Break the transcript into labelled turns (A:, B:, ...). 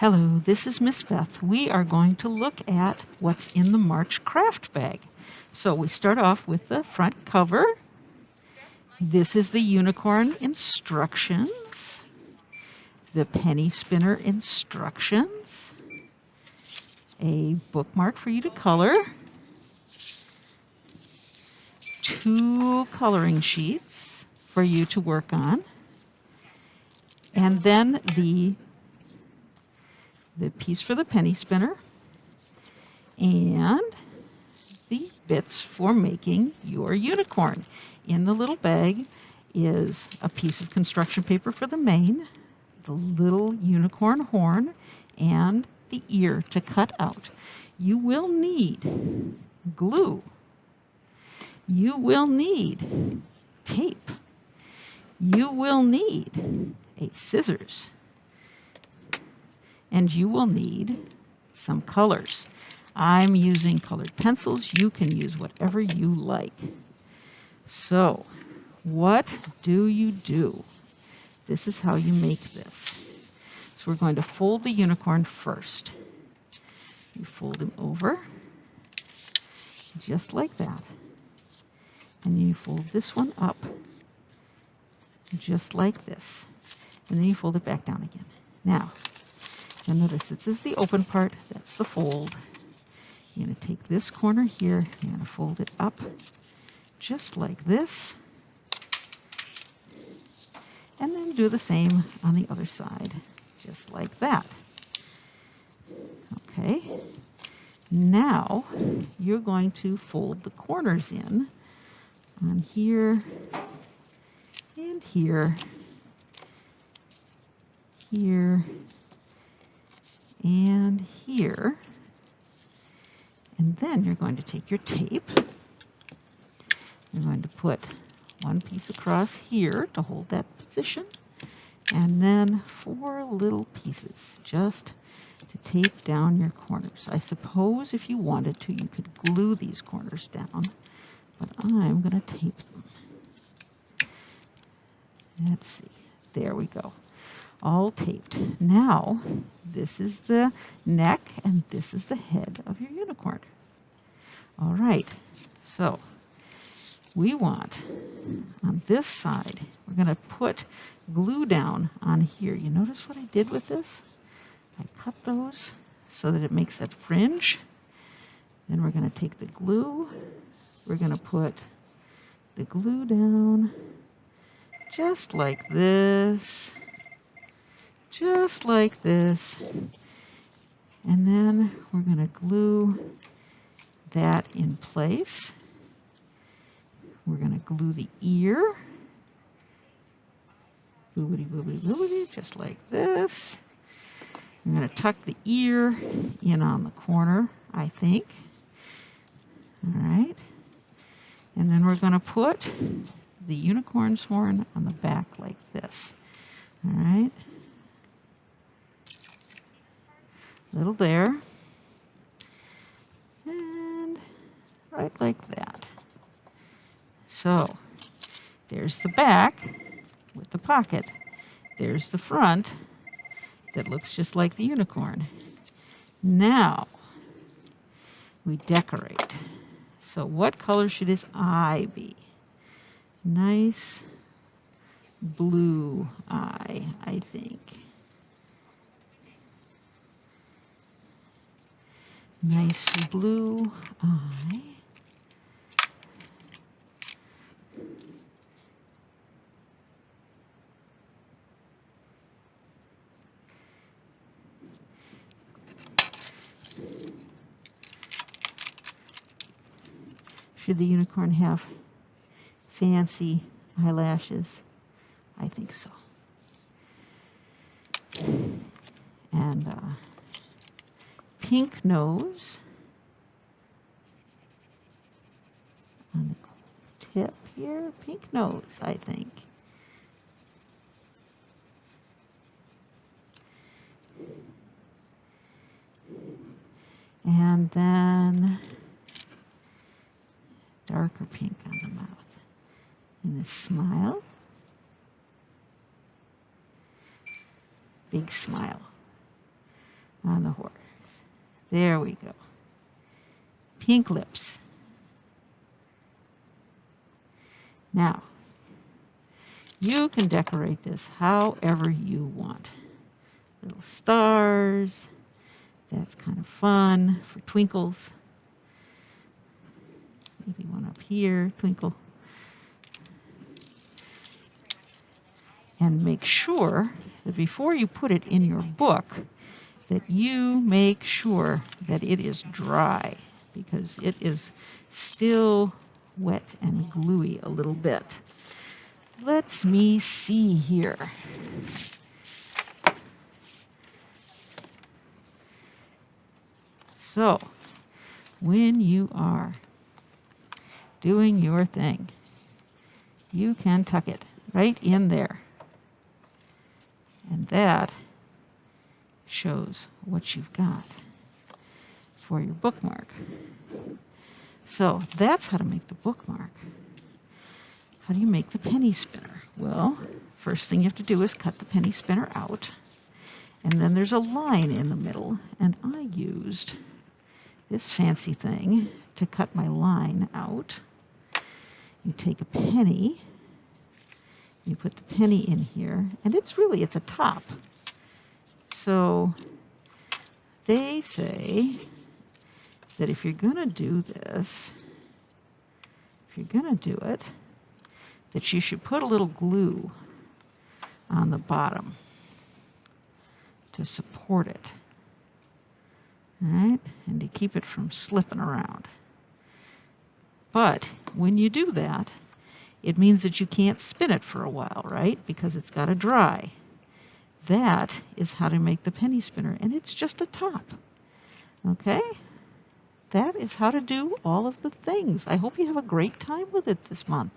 A: Hello, this is Miss Beth. We are going to look at what's in the March craft bag. So we start off with the front cover. This is the unicorn instructions, the penny spinner instructions, a bookmark for you to color, 2 coloring sheets for you to work on, and then the piece for the penny spinner, and the bits for making your unicorn. In the little bag is a piece of construction paper for the mane, the little unicorn horn, and the ear to cut out. You will need glue. You will need tape. You will need a scissors. And you will need some colors. I'm using colored pencils. You can use whatever you like. So, what do? This is how you make this. So we're going to fold the unicorn first. You fold him over, just like that. And then you fold this one up, just like this. And then you fold it back down again. Now, you'll notice this is the open part, that's the fold. You're going to take this corner here, you're going to fold it up, just like this. And then do the same on the other side, just like that. Okay, now you're going to fold the corners in on here and here, here, and here. And then you're going to take your tape. You're going to put one piece across here to hold that position, and then 4 little pieces just to tape down your corners. I suppose if you wanted to, you could glue these corners down, but I'm going to tape them. Let's see. There we go. All taped. Now, this is the neck and this is the head of your unicorn. All right, so we want on this side, we're going to put glue down on here. You notice what I did with this? I cut those so that it makes that fringe. Then we're going to take the glue. We're going to put the glue down just like this. Just like this. And then we're going to glue that in place. We're going to glue the ear. Boobity, boobity, boobity, just like this. I'm going to tuck the ear in on the corner, I think. All right. And then we're going to put the unicorn's horn on the back like this. All right. Little there, and right like that. So there's the back with the pocket. There's the front that looks just like the unicorn. Now we decorate. So what color should his eye be? Nice blue eye, I think. Nice blue eye. Should the unicorn have fancy eyelashes? I think so. And pink nose on the tip here. Pink nose, I think. And then darker pink on the mouth. And a smile. Big smile. on the horse. There we go. Pink lips. Now, you can decorate this however you want. Little stars. That's kind of fun for twinkles. Maybe one up here, twinkle. And make sure that before you put it in your book, that you make sure that it is dry, because it is still wet and gluey a little bit. Let me see here. So, when you are doing your thing, you can tuck it right in there. And that shows what you've got for your bookmark. So that's how to make the bookmark. How do you make the penny spinner? Well, first thing you have to do is cut the penny spinner out. And then there's a line in the middle. And I used this fancy thing to cut my line out. You take a penny, you put the penny in here, and it's a top. So they say that if you're going to do this, if you're going to do it, that you should put a little glue on the bottom to support it. All right? And to keep it from slipping around. But when you do that, it means that you can't spin it for a while, right? Because it's got to dry. That is how to make the penny spinner, and it's just a top. Okay? That is how to do all of the things. I hope you have a great time with it this month.